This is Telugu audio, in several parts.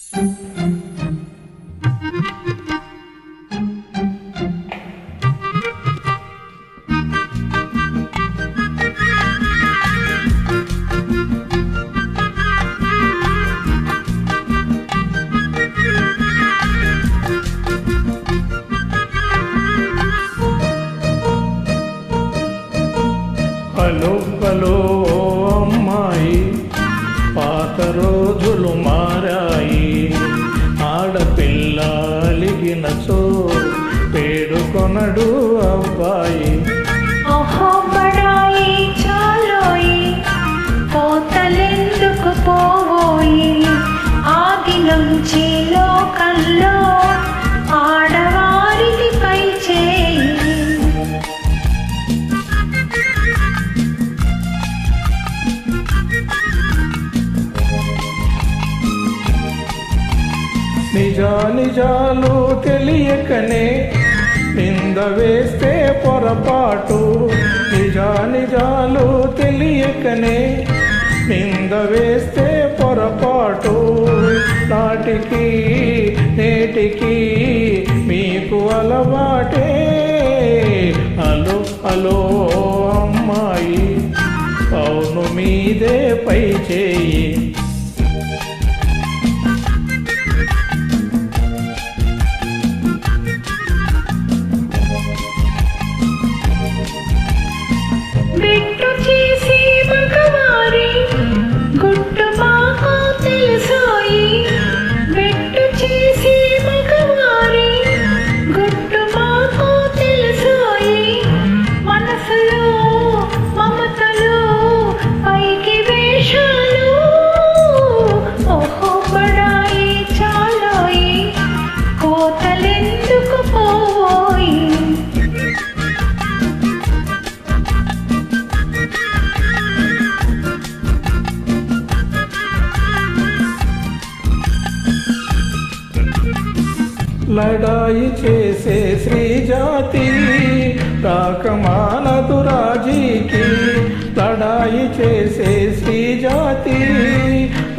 హలో హలో అమ్మాయి, పాత రోజులు మారాయి. ఆడపిల్ల అలిగినచో పేడుకొనడు అబ్బాయి. ఓహో బడాయి చాలోయి, కోతలెందుకు పోవోయి. ఆది నుంచి లోకంలో ఆడవారిని పై చేయి. నిజాలు తెలియకనే నింద వేస్తే పొరపాటు. నిజాలు తెలియకనే నింద వేస్తే పొరపాటు. నాటికి నేటికి మీకు అలవాటే. హలో హలో అమ్మాయి, అవును మీదే పై చేయి. బిట్టు చేసి మగవారి గుట్టు మాకు తెలుసోయి. బిట్టు చేసి మగవారి గుట్టు మాకు తెలుసోయి. మనసులో మమతలు పైకి వేషాలు. ఓహో బడాయి చాలోయి, కోతలెందుకు పోవోయి. లడాయి చేసే శ్రీ జాతి రాకమానదు రాజీకి. లడాయి చేసే శ్రీ జాతి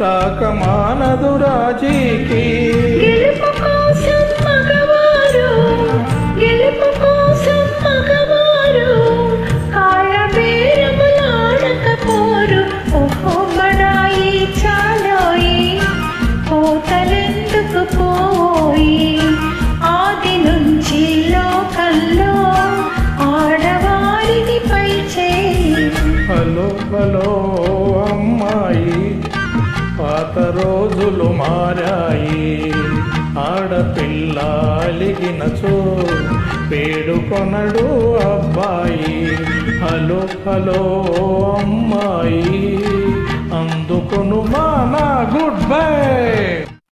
రాకమానదు రాజీకి. గెలుపు కోసం మగవారు, గెలుపు కోసం మగవారు కాళ్ళ బేరములాడకపోరు. ఓహో బడాయి చాలోయి, కోతలెందుకు పోయి. ఆది నుంచి లోకంలో ఆడవారిని పై చేయి. హలో హలో అమ్మాయి, పాత రోజులు మారాయి. ఆడపిల్ల అలిగినచో పేడుకొనడు అబ్బాయి. హలో హలో అమ్మాయి.